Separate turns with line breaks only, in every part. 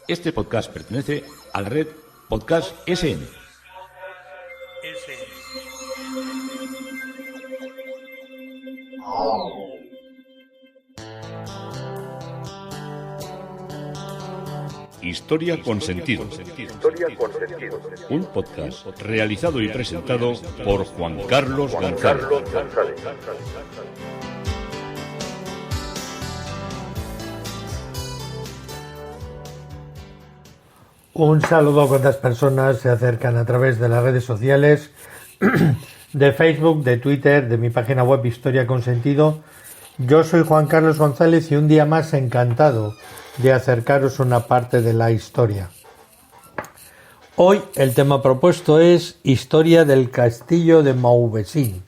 Este podcast pertenece a la red Podcast SN. Historia con sentido. Un podcast realizado y presentado por Juan Carlos González.
Un saludo a cuantas personas se acercan a través de las redes sociales, de Facebook, de Twitter, de mi página web Historia con Sentido. Yo soy Juan Carlos González y un día más encantado de acercaros una parte de la historia. Hoy el tema propuesto es Historia del Castillo de Mauvesin.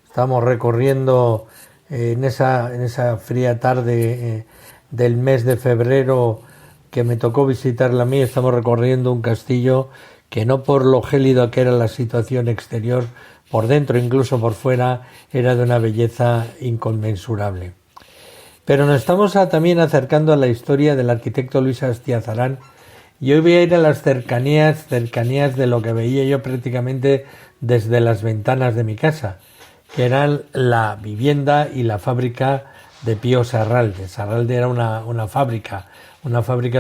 Estamos recorriendo en esa fría tarde del mes de febrero que me tocó visitarla a mí. Estamos recorriendo un castillo que, no por lo gélido que era la situación exterior, por dentro, incluso por fuera, era de una belleza inconmensurable. Pero nos estamos también acercando a la historia del arquitecto Luis Astiazarán, y hoy voy a ir a las cercanías de lo que veía yo prácticamente desde las ventanas de mi casa, que eran la vivienda y la fábrica de Pío Sarralde. Sarralde era una fábrica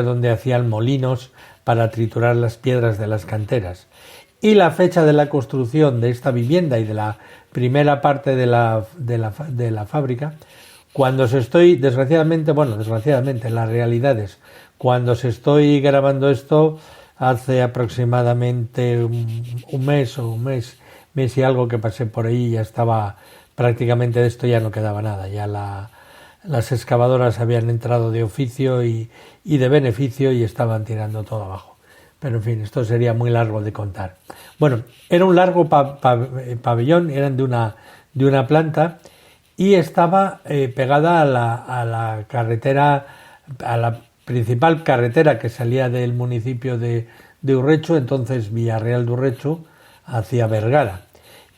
donde hacían molinos para triturar las piedras de las canteras. Y la fecha de la construcción de esta vivienda y de la primera parte de la fábrica, cuando se estoy, desgraciadamente, la realidad es, cuando se estoy grabando esto, hace aproximadamente un mes y algo que pasé por ahí, ya estaba prácticamente de esto, ya no quedaba nada, ya las excavadoras habían entrado de oficio y de beneficio y estaban tirando todo abajo. Pero en fin, esto sería muy largo de contar. Bueno, era un largo pabellón, eran de una planta y estaba pegada a la carretera, a la principal carretera que salía del municipio de Urrecho, entonces Villarreal de Urrecho, hacia Vergara.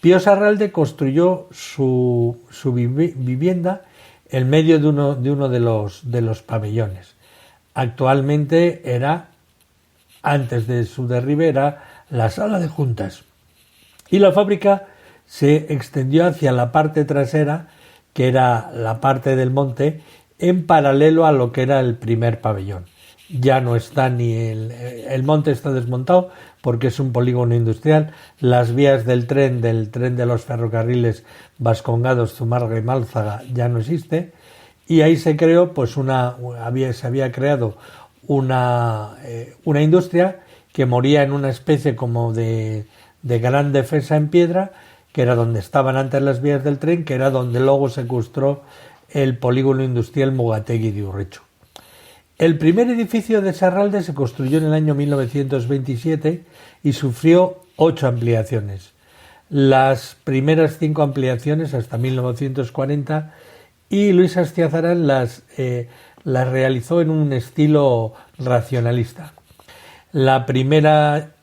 Pío Sarralde construyó su vivienda en medio de uno de los pabellones. Actualmente antes de su derribe, era la sala de juntas. Y la fábrica se extendió hacia la parte trasera, que era la parte del monte, en paralelo a lo que era el primer pabellón. Ya no está el monte está desmontado porque es un polígono industrial. Las vías del tren de los ferrocarriles Vascongados, Zumarraga y Málzaga ya no existe, y ahí se creó se había creado una industria que moría en una especie como de gran defensa en piedra, que era donde estaban antes las vías del tren, que era donde luego se construyó el polígono industrial Mugategui de Urrecho. El primer edificio de Sarralde se construyó en el año 1927 y sufrió 8 ampliaciones. Las primeras 5 ampliaciones hasta 1940, y Luis Astiazarán las realizó en un estilo racionalista. La primera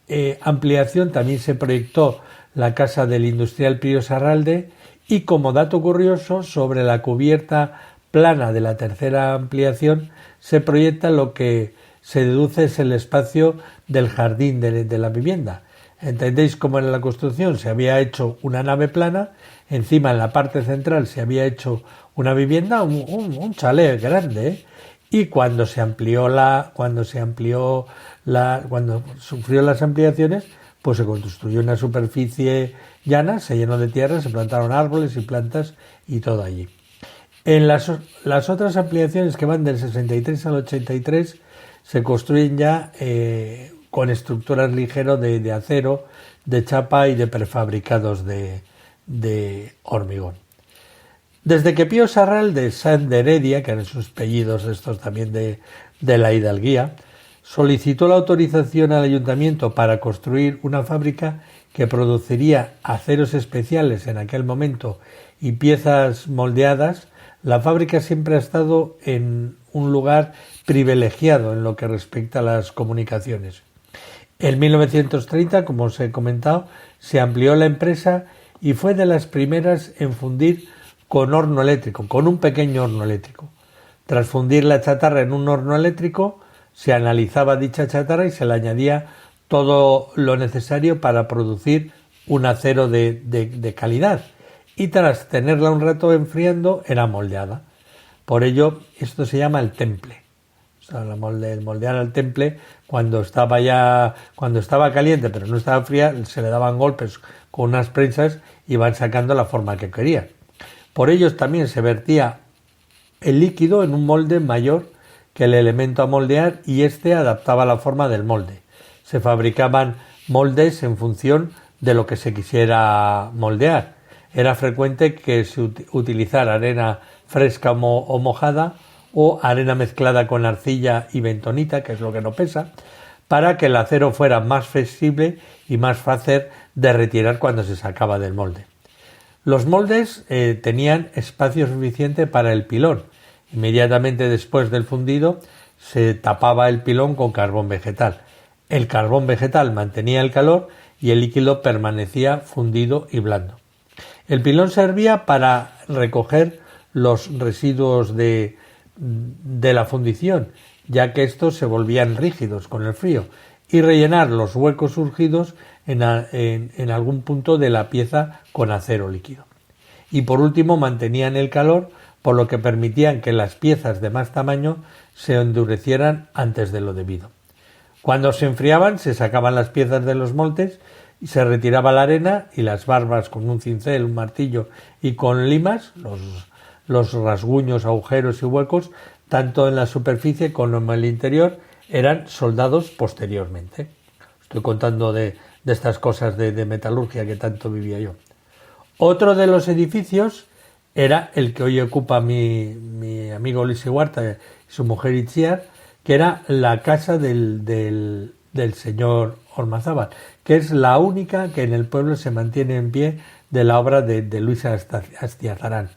ampliación también se proyectó la casa del industrial Pío Sarralde, y como dato curioso, sobre la cubierta plana de la tercera ampliación se proyecta lo que se deduce es el espacio del jardín de la vivienda. ¿Entendéis cómo en la construcción se había hecho una nave plana? Encima, en la parte central, se había hecho una vivienda, un chalet grande, y cuando sufrió las ampliaciones, pues se construyó una superficie llana, se llenó de tierra, se plantaron árboles y plantas y todo allí. En las otras ampliaciones, que van del 63 al 83, se construyen ya con estructuras ligeras de acero, de chapa y de prefabricados de hormigón. Desde que Pío Sarralde Sanz de Heredia, que eran sus apellidos estos también de la hidalguía, solicitó la autorización al ayuntamiento para construir una fábrica que produciría aceros especiales en aquel momento y piezas moldeadas, la fábrica siempre ha estado en un lugar privilegiado en lo que respecta a las comunicaciones. En 1930, como os he comentado, se amplió la empresa y fue de las primeras en fundir con horno eléctrico, con un pequeño horno eléctrico. Tras fundir la chatarra en un horno eléctrico, se analizaba dicha chatarra y se le añadía todo lo necesario para producir un acero de calidad. Y tras tenerla un rato enfriando, era moldeada. Por ello, esto se llama el temple. O sea, el moldear al temple, cuando estaba caliente pero no estaba fría, se le daban golpes con unas prensas y van sacando la forma que querían. Por ello también se vertía el líquido en un molde mayor que el elemento a moldear y este adaptaba la forma del molde. Se fabricaban moldes en función de lo que se quisiera moldear. Era frecuente que se utilizara arena fresca o mojada o arena mezclada con arcilla y bentonita, que es lo que no pesa, para que el acero fuera más flexible y más fácil de retirar cuando se sacaba del molde. Los moldes tenían espacio suficiente para el pilón. Inmediatamente después del fundido se tapaba el pilón con carbón vegetal. El carbón vegetal mantenía el calor y el líquido permanecía fundido y blando. El pilón servía para recoger los residuos de la fundición, ya que estos se volvían rígidos con el frío, y rellenar los huecos surgidos en algún punto de la pieza con acero líquido. Y por último mantenían el calor, por lo que permitían que las piezas de más tamaño se endurecieran antes de lo debido. Cuando se enfriaban se sacaban las piezas de los moldes y se retiraba la arena y las barbas con un cincel, un martillo y con limas, los rasguños, agujeros y huecos, tanto en la superficie como en el interior, eran soldados posteriormente. Estoy contando de estas cosas de metalurgia que tanto vivía yo. Otro de los edificios era el que hoy ocupa mi amigo Luis Huerta y su mujer Itziar, que era la casa del señor Ormazábal, que es la única que en el pueblo se mantiene en pie de la obra de Luis Astiazarán.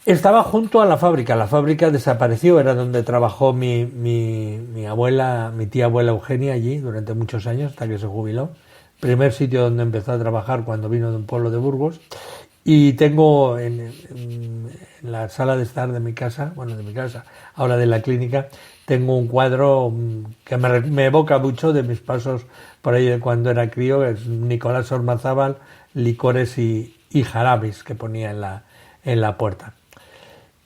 Estaba junto a la fábrica desapareció, era donde trabajó mi abuela, mi tía abuela Eugenia allí durante muchos años hasta que se jubiló. Primer sitio donde empezó a trabajar cuando vino de un pueblo de Burgos. Y tengo en la sala de estar de mi casa, ahora de la clínica, tengo un cuadro que me evoca mucho de mis pasos por ahí de cuando era crío, que es Nicolás Ormazábal, licores y jarabes que ponía en la puerta.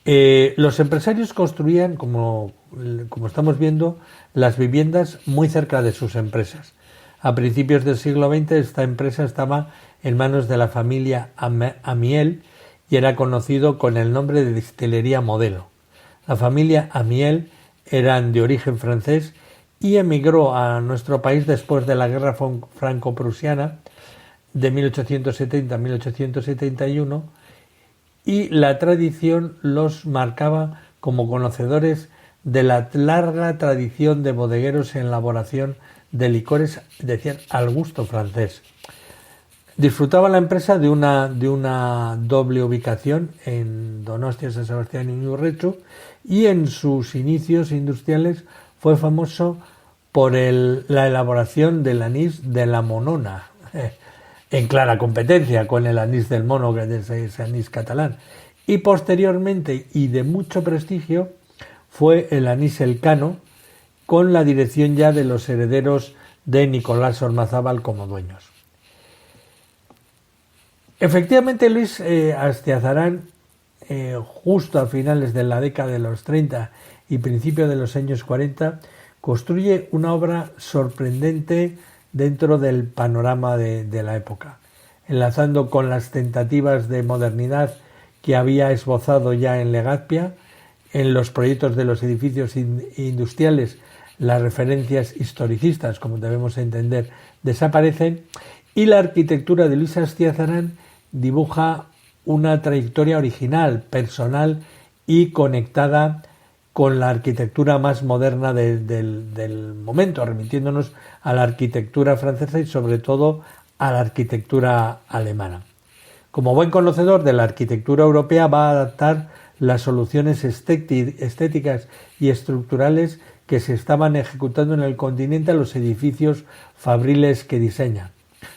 Los empresarios construían, como estamos viendo, las viviendas muy cerca de sus empresas. A principios del siglo XX esta empresa estaba en manos de la familia Amiel y era conocido con el nombre de Destilería Modelo. La familia Amiel eran de origen francés y emigró a nuestro país después de la guerra franco-prusiana de 1870 a 1871 y la tradición los marcaba como conocedores de la larga tradición de bodegueros en elaboración de licores, decían, al gusto francés. Disfrutaba la empresa de una doble ubicación en Donostia, San Sebastián y Ñurrechu, y en sus inicios industriales fue famoso por la elaboración del anís de la Monona, en clara competencia con el anís del mono, que es ese anís catalán. Y posteriormente, y de mucho prestigio, fue el anís Elcano, con la dirección ya de los herederos de Nicolás Ormazábal como dueños. Efectivamente, Luis Astiazarán, justo a finales de la década de los 30 y principios de los años 40, construye una obra sorprendente dentro del panorama de la época, enlazando con las tentativas de modernidad que había esbozado ya en Legazpia. En los proyectos de los edificios industriales las referencias historicistas, como debemos entender, desaparecen y la arquitectura de Luis Astiazarán dibuja una trayectoria original, personal y conectada con la arquitectura más moderna del momento, remitiéndonos a la arquitectura francesa y sobre todo a la arquitectura alemana. Como buen conocedor de la arquitectura europea, va a adaptar las soluciones estéticas y estructurales que se estaban ejecutando en el continente a los edificios fabriles que diseña.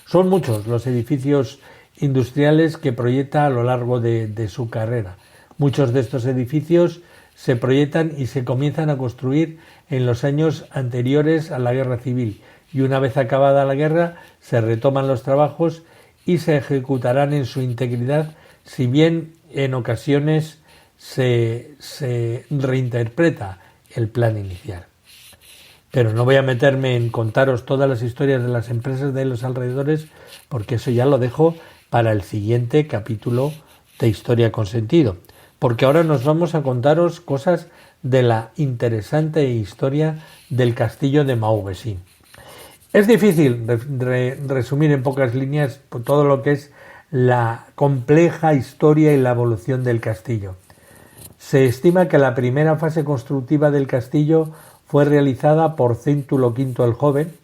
Son muchos los edificios industriales que proyecta a lo largo de su carrera. Muchos de estos edificios se proyectan y se comienzan a construir en los años anteriores a la Guerra Civil, y una vez acabada la guerra se retoman los trabajos y se ejecutarán en su integridad, si bien en ocasiones se reinterpreta el plan inicial. Pero no voy a meterme en contaros todas las historias de las empresas de los alrededores, porque eso ya lo dejo para el siguiente capítulo de Historia con Sentido, porque ahora nos vamos a contaros cosas de la interesante historia del castillo de Mauvesin. Es difícil resumir en pocas líneas todo lo que es la compleja historia y la evolución del castillo. Se estima que la primera fase constructiva del castillo fue realizada por Céntulo V el Joven,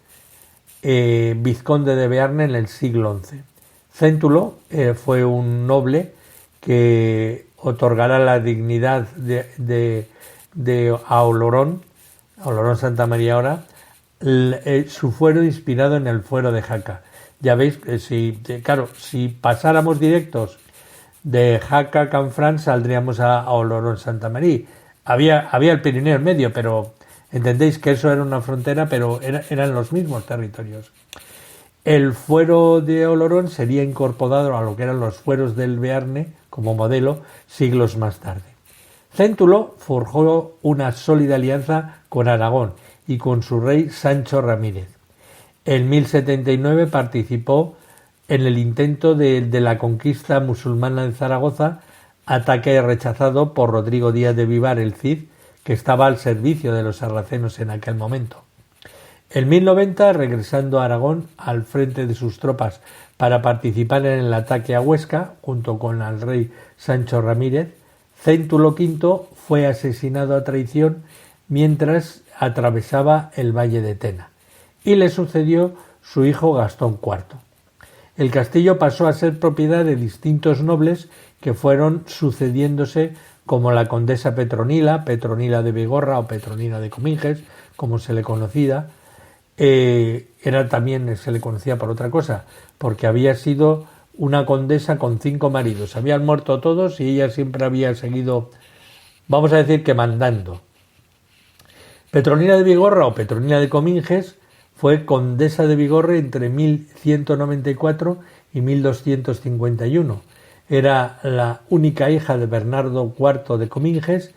vizconde de Bearne, en el siglo XI. Céntulo fue un noble que otorgará la dignidad a Olorón Santa María ahora, su fuero inspirado en el fuero de Jaca. Ya veis que si pasáramos directos de Jaca a Canfranc saldríamos a Olorón Santa María. Había el Pirineo en medio, pero entendéis que eso era una frontera, pero eran los mismos territorios. El fuero de Olorón sería incorporado a lo que eran los fueros del Bearne como modelo siglos más tarde. Céntulo forjó una sólida alianza con Aragón y con su rey Sancho Ramírez. En 1079 participó en el intento de la conquista musulmana en Zaragoza, ataque rechazado por Rodrigo Díaz de Vivar el Cid, que estaba al servicio de los sarracenos en aquel momento. En 1090, regresando a Aragón al frente de sus tropas para participar en el ataque a Huesca, junto con el rey Sancho Ramírez, Céntulo V fue asesinado a traición mientras atravesaba el valle de Tena, y le sucedió su hijo Gastón IV. El castillo pasó a ser propiedad de distintos nobles que fueron sucediéndose, como la condesa Petronila de Bigorra o Petronila de Cominges, como se le conocía. Se le conocía por otra cosa, porque había sido una condesa con 5 maridos. Habían muerto todos y ella siempre había seguido, vamos a decir que mandando. Petronila de Bigorra o Petronila de Cominges fue condesa de Bigorra entre 1194 y 1251. Era la única hija de Bernardo IV de Cominges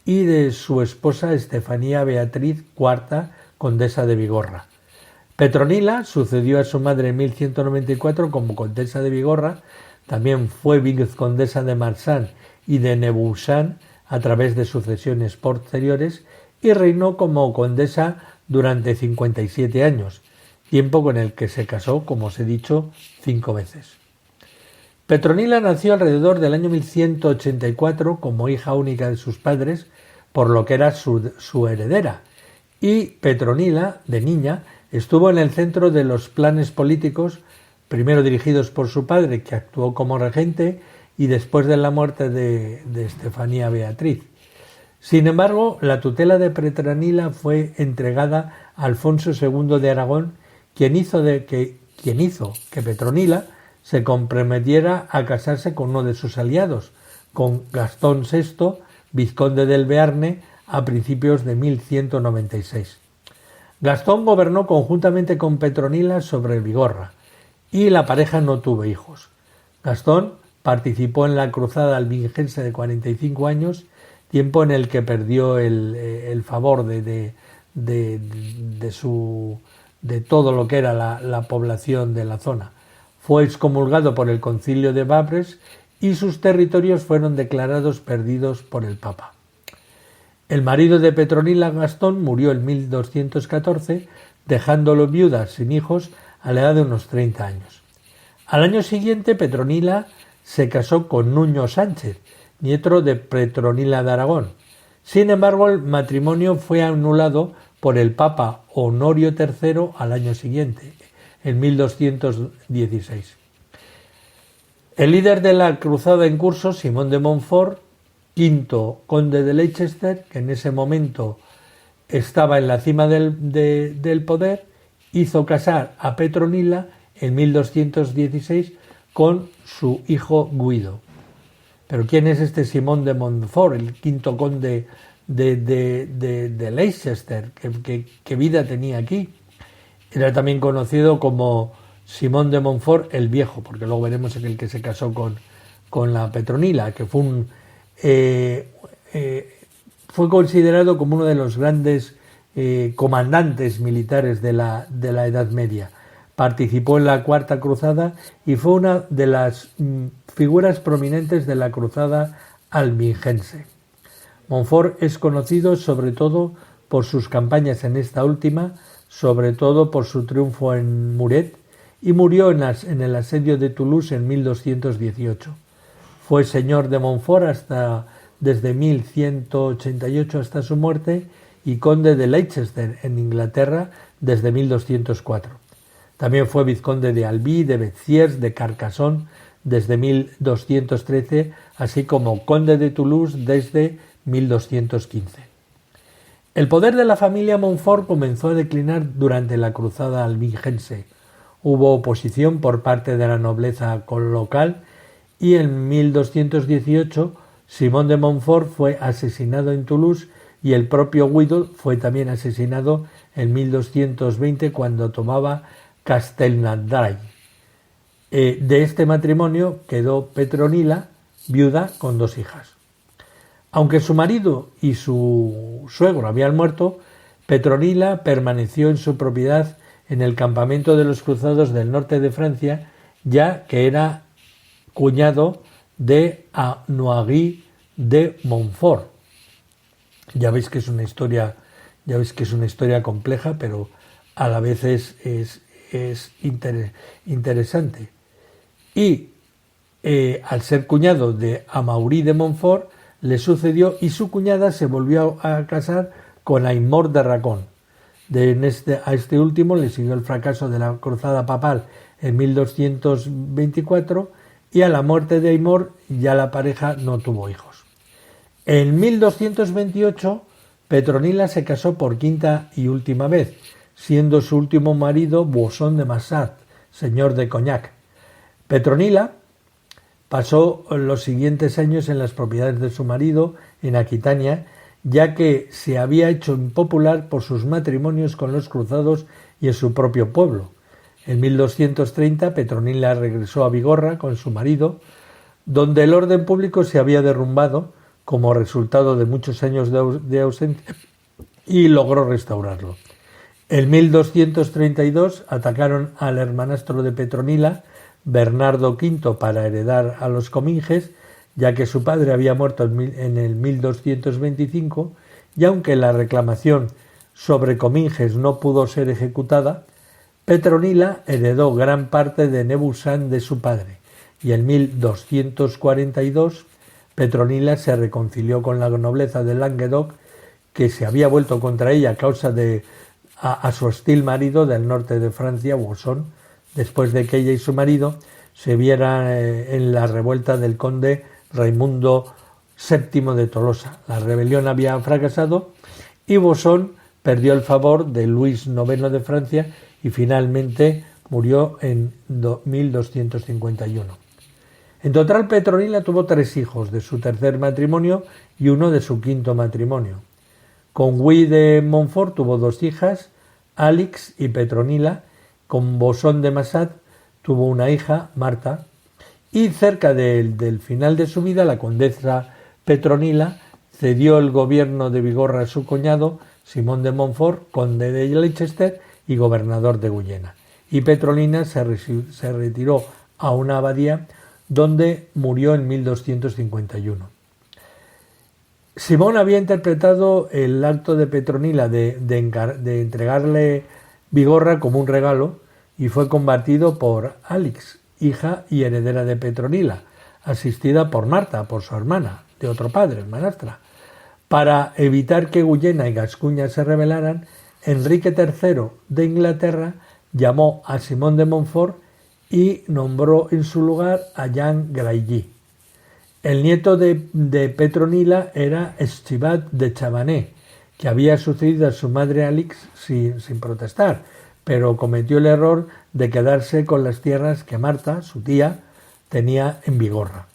y de su esposa Estefanía Beatriz IV, condesa de Bigorra. Petronila sucedió a su madre en 1194 como condesa de Bigorra, también fue vizcondesa de Marsan y de Nebussan a través de sucesiones posteriores, y reinó como condesa durante 57 años, tiempo con el que se casó, como os he dicho, 5 veces. Petronila nació alrededor del año 1184 como hija única de sus padres, por lo que era su heredera, y Petronila, de niña, estuvo en el centro de los planes políticos, primero dirigidos por su padre, que actuó como regente, y después de la muerte de Estefanía Beatriz. Sin embargo, la tutela de Petronila fue entregada a Alfonso II de Aragón, quien hizo que Petronila se comprometiera a casarse con uno de sus aliados, con Gastón VI, vizconde del Bearne, a principios de 1196. Gastón gobernó conjuntamente con Petronila sobre Bigorra, y la pareja no tuvo hijos. Gastón participó en la cruzada albigense de 45 años, tiempo en el que perdió el favor de todo lo que era la población de la zona. Fue excomulgado por el Concilio de Babres y sus territorios fueron declarados perdidos por el Papa. El marido de Petronila, Gastón, murió en 1214, dejándolo viuda sin hijos a la edad de unos 30 años. Al año siguiente, Petronila se casó con Nuño Sánchez, nieto de Petronila de Aragón. Sin embargo, el matrimonio fue anulado por el Papa Honorio III al año siguiente, en 1216. El líder de la cruzada en curso, Simón de Montfort, V conde de Leicester, que en ese momento estaba en la cima del poder, hizo casar a Petronila en 1216 con su hijo Guido. pero ¿quién es este Simón de Montfort, el quinto conde de Leicester? ¿Qué vida tenía aquí? Era también conocido como Simón de Montfort el Viejo, porque luego veremos el que se casó con la Petronila, que fue fue considerado como uno de los grandes comandantes militares de la Edad Media. Participó en la Cuarta Cruzada y fue una de las figuras prominentes de la Cruzada albigense. Montfort es conocido sobre todo por sus campañas en esta última, sobre todo por su triunfo en Muret, y murió en el asedio de Toulouse en 1218. Fue señor de Montfort desde 1188 hasta su muerte y conde de Leicester en Inglaterra desde 1204. También fue vizconde de Albi, de Béziers, de Carcassonne desde 1213, así como conde de Toulouse desde 1215. El poder de la familia Montfort comenzó a declinar durante la cruzada albigense. Hubo oposición por parte de la nobleza local y en 1218 Simón de Montfort fue asesinado en Toulouse y el propio Guido fue también asesinado en 1220 cuando tomaba Castelnaudary. De este matrimonio quedó Petronila, viuda con 2 hijas. Aunque su marido y su suegro habían muerto, Petronila permaneció en su propiedad en el campamento de los cruzados del norte de Francia, ya que era cuñado de Noailles de Montfort. Ya veis que es una historia compleja, pero a la vez es interesante. Y al ser cuñado de Amaury de Montfort, le sucedió y su cuñada se volvió a casar con Aymor de Racón. A este último le siguió el fracaso de la cruzada papal en 1224 y a la muerte de Aymor ya la pareja no tuvo hijos. En 1228 Petronila se casó por quinta y última vez, siendo su último marido Boisson de Massat, señor de Cognac. Petronila pasó los siguientes años en las propiedades de su marido en Aquitania, ya que se había hecho impopular por sus matrimonios con los cruzados y en su propio pueblo. En 1230 Petronila regresó a Bigorra con su marido, donde el orden público se había derrumbado como resultado de muchos años de ausencia, y logró restaurarlo. En 1232 atacaron al hermanastro de Petronila, Bernardo V, para heredar a los Cominges, ya que su padre había muerto en el 1225, y aunque la reclamación sobre Cominges no pudo ser ejecutada, Petronila heredó gran parte de Nebussan de su padre, y en 1242 Petronila se reconcilió con la nobleza de Languedoc, que se había vuelto contra ella a causa de su hostil marido del norte de Francia, Boisson, después de que ella y su marido se vieran en la revuelta del conde Raimundo VII de Tolosa. La rebelión había fracasado y Boisson perdió el favor de Luis IX de Francia y finalmente murió en 1251. En total, Petronila tuvo 3 hijos de su tercer matrimonio y uno de su quinto matrimonio. Con Guy de Montfort tuvo 2 hijas, Alix y Petronila. Con Boisson de Massat tuvo una hija, Marta. Y cerca del final de su vida, la condesa Petronila cedió el gobierno de Bigorra a su cuñado, Simón de Montfort, conde de Leicester y gobernador de Guyena. Y Petronila se retiró a una abadía donde murió en 1251. Simón había interpretado el acto de Petronila de entregarle Bigorra como un regalo y fue combatido por Alix, hija y heredera de Petronila, asistida por Marta, por su hermana, de otro padre, hermanastra. Para evitar que Guyena y Gascuña se rebelaran, Enrique III de Inglaterra llamó a Simón de Montfort y nombró en su lugar a Jean Grailly. El nieto de Petronila era Estibat de Chabanais, que había sucedido a su madre Alix sin protestar, pero cometió el error de quedarse con las tierras que Marta, su tía, tenía en Bigorra.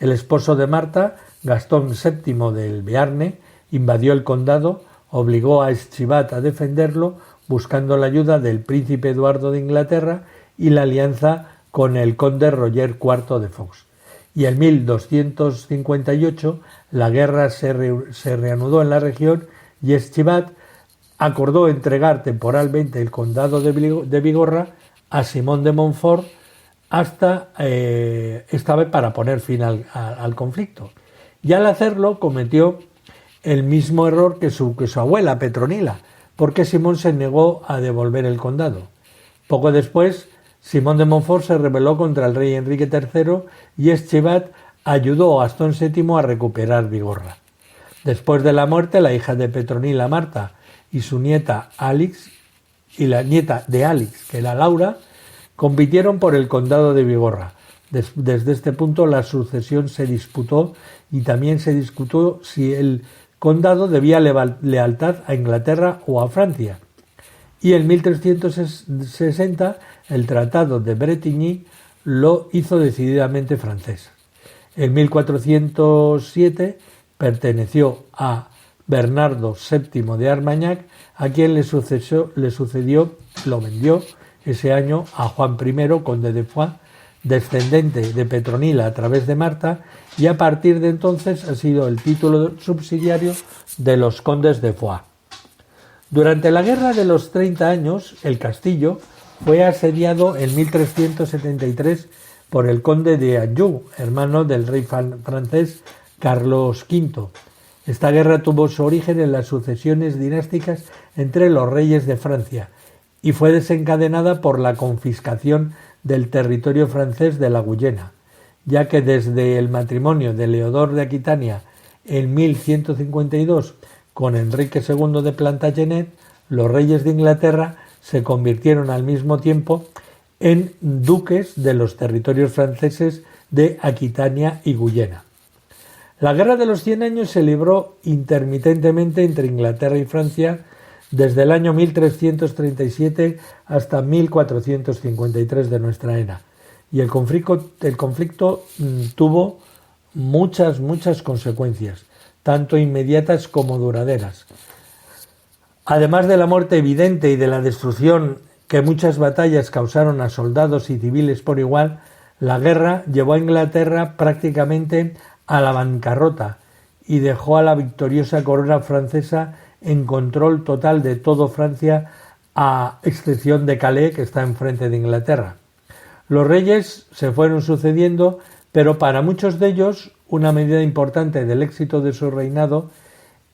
El esposo de Marta, Gastón VII del Bearne, invadió el condado, obligó a Eschivat a defenderlo, buscando la ayuda del príncipe Eduardo de Inglaterra y la alianza con el conde Roger IV de Fox. Y en 1258 la guerra se reanudó en la región y Eschivat acordó entregar temporalmente el condado de Bigorra a Simón de Montfort esta vez para poner fin al conflicto. Y al hacerlo cometió el mismo error que su abuela Petronila, porque Simón se negó a devolver el condado. Poco después, Simón de Montfort se rebeló contra el rey Enrique III y Eschivat ayudó a Gastón VII a recuperar Bigorra. Después de la muerte, la hija de Petronila, Marta, y su nieta Alix, y la nieta de Alix, que era Laura, compitieron por el condado de Bigorra. Desde este punto la sucesión se disputó y también se discutió si el condado debía lealtad a Inglaterra o a Francia. Y en 1360 el Tratado de Bretigny lo hizo decididamente francés. En 1407 perteneció a Bernardo VII de Armagnac, a quien le sucedió, lo vendió ese año a Juan I, conde de Foix, descendente de Petronila a través de Marta, y a partir de entonces ha sido el título subsidiario de los condes de Foix. Durante la Guerra de los 30 años, el castillo fue asediado en 1373 por el conde de Anjou, hermano del rey francés Carlos V. Esta guerra tuvo su origen en las sucesiones dinásticas entre los reyes de Francia y fue desencadenada por la confiscación del territorio francés de la Guyena, ya que desde el matrimonio de Leodor de Aquitania en 1152 con Enrique II de Plantagenet, los reyes de Inglaterra se convirtieron al mismo tiempo en duques de los territorios franceses de Aquitania y Guyena. La Guerra de los 100 años se libró intermitentemente entre Inglaterra y Francia desde el año 1337 hasta 1453 de nuestra era, y el conflicto tuvo muchas consecuencias, tanto inmediatas como duraderas. Además de la muerte evidente y de la destrucción que muchas batallas causaron a soldados y civiles por igual, la guerra llevó a Inglaterra prácticamente a la bancarrota y dejó a la victoriosa corona francesa en control total de todo Francia, a excepción de Calais, que está enfrente de Inglaterra. Los reyes se fueron sucediendo, pero para muchos de ellos una medida importante del éxito de su reinado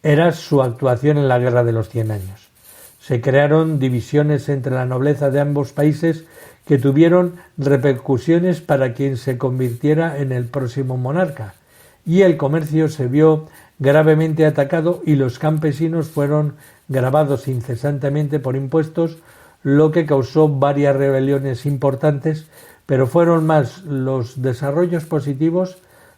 era su actuación en la Guerra de los 100 años. Se crearon divisiones entre la nobleza de ambos países que tuvieron repercusiones para quien se convirtiera en el próximo monarca, y el comercio se vio gravemente atacado y los campesinos fueron gravados incesantemente por impuestos, lo que causó varias rebeliones importantes, pero fueron más los desarrollos positivos,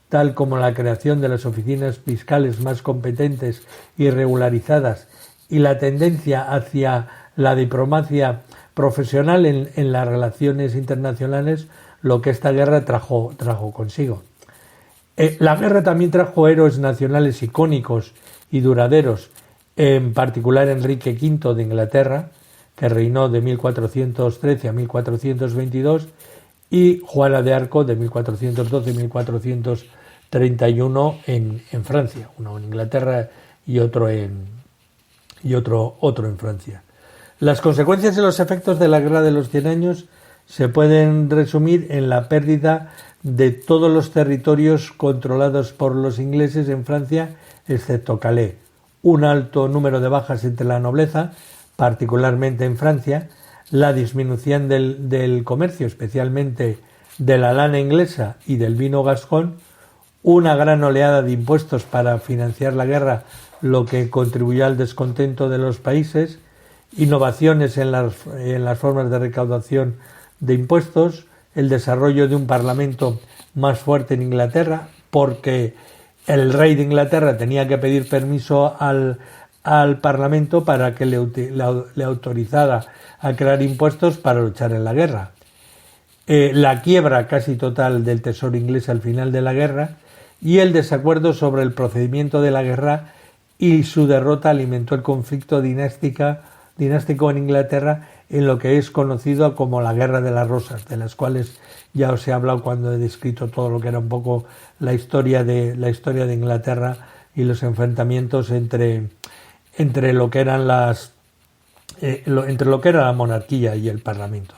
tal como la creación de las oficinas fiscales más competentes y regularizadas y la tendencia hacia la diplomacia profesional en las relaciones internacionales, lo que esta guerra trajo consigo. La guerra también trajo héroes nacionales icónicos y duraderos, en particular Enrique V de Inglaterra, que reinó de 1413 a 1422, y Juana de Arco de 1412 a 1431 en Francia, uno en Inglaterra y otro en Francia. Las consecuencias y los efectos de la Guerra de los 100 años se pueden resumir en la pérdida de todos los territorios controlados por los ingleses en Francia, excepto Calais, un alto número de bajas entre la nobleza, particularmente en Francia, la disminución del comercio, especialmente de la lana inglesa y del vino gascón, una gran oleada de impuestos para financiar la guerra, lo que contribuyó al descontento de los países, innovaciones en las formas de recaudación de impuestos, el desarrollo de un parlamento más fuerte en Inglaterra, porque el rey de Inglaterra tenía que pedir permiso al parlamento para que le autorizara a crear impuestos para luchar en la guerra. La quiebra casi total del tesoro inglés al final de la guerra y el desacuerdo sobre el procedimiento de la guerra y su derrota alimentó el conflicto dinástico en Inglaterra en lo que es conocido como la Guerra de las Rosas, de las cuales ya os he hablado cuando he descrito todo lo que era un poco la historia de Inglaterra y los enfrentamientos entre lo que eran entre lo que era la monarquía y el Parlamento.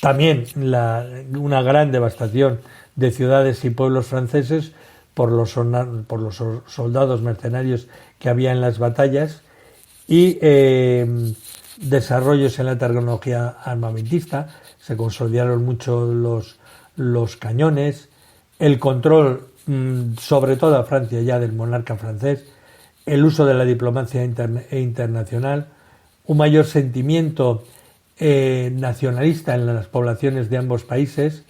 También una gran devastación de ciudades y pueblos franceses por los soldados mercenarios que había en las batallas y desarrollos en la tecnología armamentista. Se consolidaron mucho los cañones, el control sobre todo a Francia ya del monarca francés, el uso de la diplomacia internacional, un mayor sentimiento nacionalista en las poblaciones de ambos países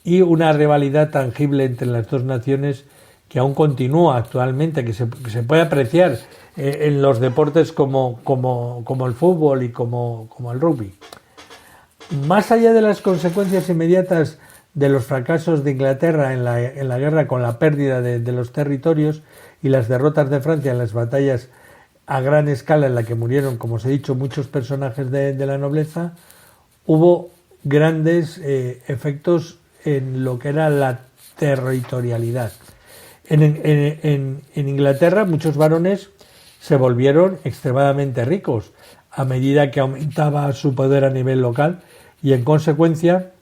y una rivalidad tangible entre las dos naciones que aún continúa actualmente, que se puede apreciar en los deportes como el fútbol y como el rugby. Más allá de las consecuencias inmediatas de los fracasos de Inglaterra en la guerra con la pérdida de los territorios y las derrotas de Francia en las batallas a gran escala en la que murieron, como os he dicho, muchos personajes de la nobleza, hubo grandes efectos en lo que era la territorialidad. En Inglaterra muchos varones se volvieron extremadamente ricos a medida que aumentaba su poder a nivel local y en consecuencia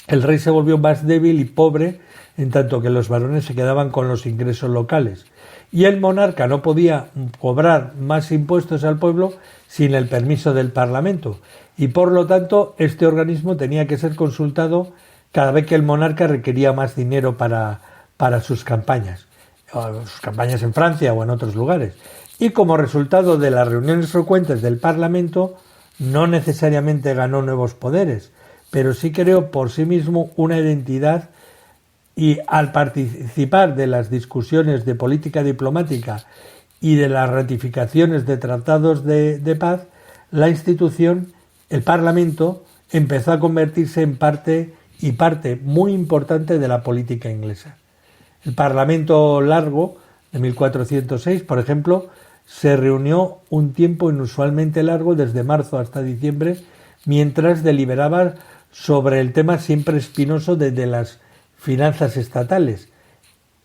el rey se volvió más débil y pobre en tanto que los varones se quedaban con los ingresos locales y el monarca no podía cobrar más impuestos al pueblo sin el permiso del Parlamento y por lo tanto este organismo tenía que ser consultado cada vez que el monarca requería más dinero para sus campañas en Francia o en otros lugares. Y como resultado de las reuniones frecuentes del Parlamento, no necesariamente ganó nuevos poderes, pero sí creó por sí mismo una identidad y al participar de las discusiones de política diplomática y de las ratificaciones de tratados de paz, la institución, el Parlamento, empezó a convertirse en parte muy importante de la política inglesa. El Parlamento Largo de 1406, por ejemplo, se reunió un tiempo inusualmente largo desde marzo hasta diciembre mientras deliberaba sobre el tema siempre espinoso de las finanzas estatales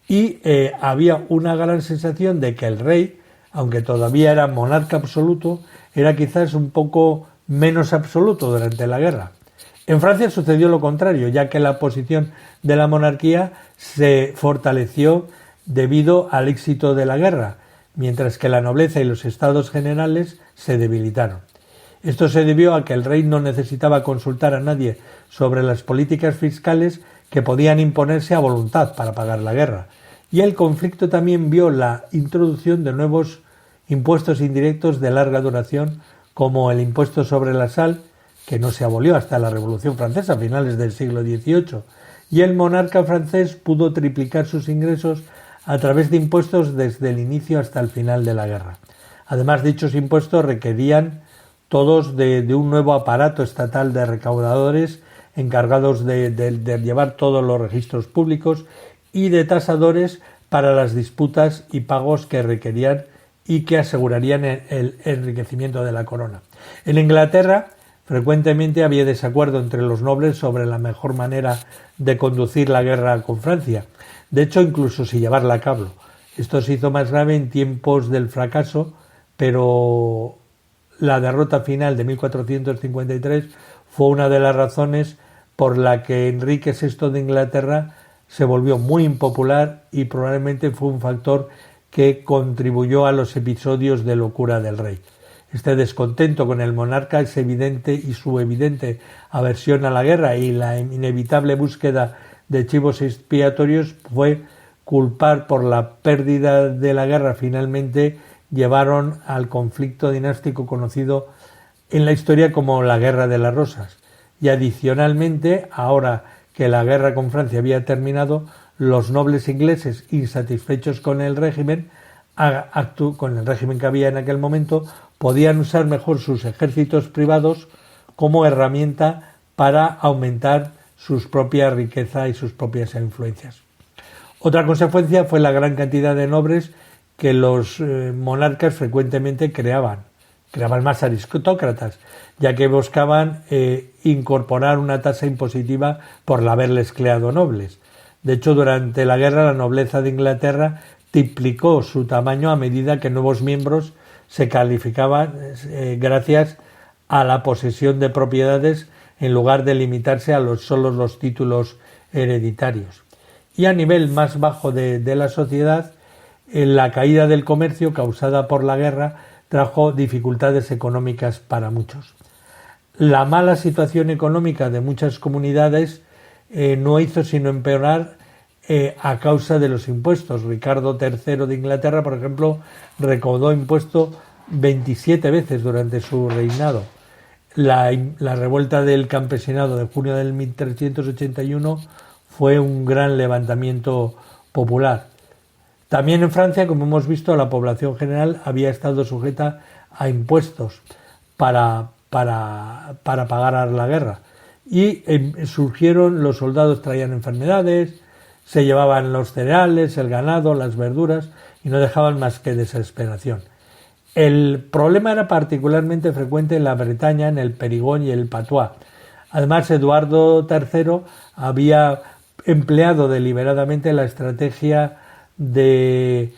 y había una gran sensación de que el rey, aunque todavía era monarca absoluto, era quizás un poco menos absoluto durante la guerra. En Francia sucedió lo contrario, ya que la posición de la monarquía se fortaleció debido al éxito de la guerra, mientras que la nobleza y los estados generales se debilitaron. Esto se debió a que el rey no necesitaba consultar a nadie sobre las políticas fiscales que podían imponerse a voluntad para pagar la guerra, y el conflicto también vio la introducción de nuevos impuestos indirectos de larga duración, como el impuesto sobre la sal, que no se abolió hasta la Revolución Francesa a finales del siglo XVIII, y el monarca francés pudo triplicar sus ingresos a través de impuestos desde el inicio hasta el final de la guerra. Además, dichos impuestos requerían todos de un nuevo aparato estatal de recaudadores encargados de llevar todos los registros públicos y de tasadores para las disputas y pagos que requerían y que asegurarían el enriquecimiento de la corona. En Inglaterra, frecuentemente había desacuerdo entre los nobles sobre la mejor manera de conducir la guerra con Francia. De hecho, incluso si llevarla a cabo. Esto se hizo más grave en tiempos del fracaso, pero la derrota final de 1453 fue una de las razones por la que Enrique VI de Inglaterra se volvió muy impopular y probablemente fue un factor que contribuyó a los episodios de locura del rey. Este descontento con el monarca es evidente y su evidente aversión a la guerra y la inevitable búsqueda de chivos expiatorios fue culpar por la pérdida de la guerra finalmente llevaron al conflicto dinástico conocido en la historia como la Guerra de las Rosas. Y adicionalmente, ahora que la guerra con Francia había terminado, los nobles ingleses, insatisfechos con el régimen que había en aquel momento, podían usar mejor sus ejércitos privados como herramienta para aumentar sus propias riquezas y sus propias influencias. Otra consecuencia fue la gran cantidad de nobles que los monarcas frecuentemente creaban más aristócratas, ya que buscaban incorporar una tasa impositiva por haberles creado nobles. De hecho, durante la guerra la nobleza de Inglaterra triplicó su tamaño a medida que nuevos miembros se calificaban gracias a la posesión de propiedades en lugar de limitarse a solo los títulos hereditarios. Y a nivel más bajo de la sociedad, la caída del comercio causada por la guerra trajo dificultades económicas para muchos. La mala situación económica de muchas comunidades no hizo sino empeorar a causa de los impuestos. Ricardo III de Inglaterra, por ejemplo, recaudó impuesto 27 veces durante su reinado. La revuelta del campesinado de junio del 1381 fue un gran levantamiento popular. También en Francia, como hemos visto, la población general había estado sujeta a impuestos para pagar la guerra. Y surgieron, los soldados traían enfermedades, se llevaban los cereales, el ganado, las verduras y no dejaban más que desesperación. El problema era particularmente frecuente en la Bretaña, en el Perigón y el Patuá. Además, Eduardo III había empleado deliberadamente la estrategia de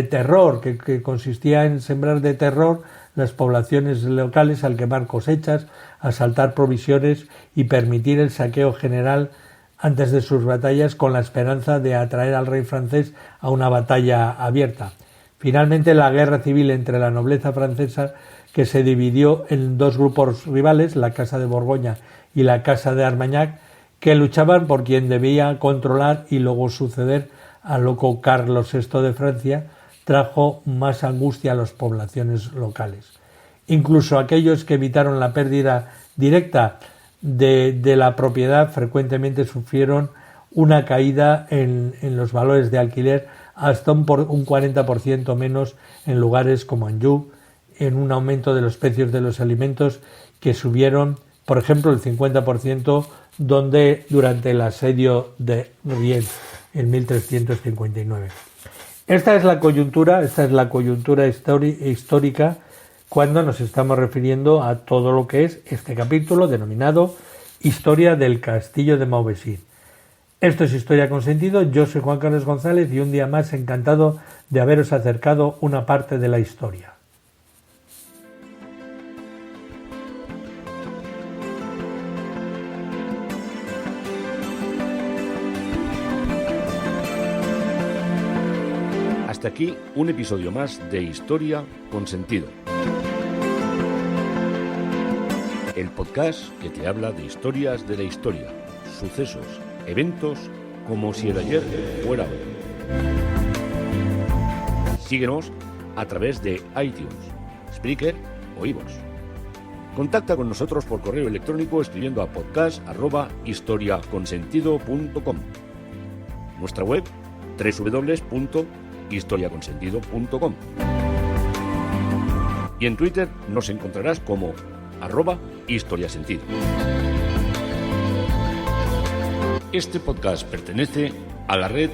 terror, que consistía en sembrar de terror las poblaciones locales al quemar cosechas, asaltar provisiones y permitir el saqueo general antes de sus batallas con la esperanza de atraer al rey francés a una batalla abierta. Finalmente, la guerra civil entre la nobleza francesa, que se dividió en dos grupos rivales, la Casa de Borgoña y la Casa de Armagnac, que luchaban por quien debía controlar y luego suceder al loco Carlos VI de Francia, trajo más angustia a las poblaciones locales. Incluso aquellos que evitaron la pérdida directa de la propiedad frecuentemente sufrieron una caída en los valores de alquiler hasta un 40% menos en lugares como Anjou, en un aumento de los precios de los alimentos que subieron, por ejemplo, el 50% durante el asedio de Ried en 1359. Esta es la coyuntura histórica cuando nos estamos refiriendo a todo lo que es este capítulo denominado Historia del Castillo de Maubeuge. Esto es Historia con Sentido, yo soy Juan Carlos González y un día más encantado de haberos acercado una parte de la historia.
Hasta aquí un episodio más de Historia con Sentido. El podcast que te habla de historias de la historia, sucesos, eventos, como si el ayer fuera hoy. Síguenos a través de iTunes, Spreaker o iVoox. Contacta con nosotros por correo electrónico escribiendo a podcast@historiaconsentido.com. Nuestra web www.historiaconsentido.com. Y en Twitter nos encontrarás como @historiasentido. Este podcast pertenece a la red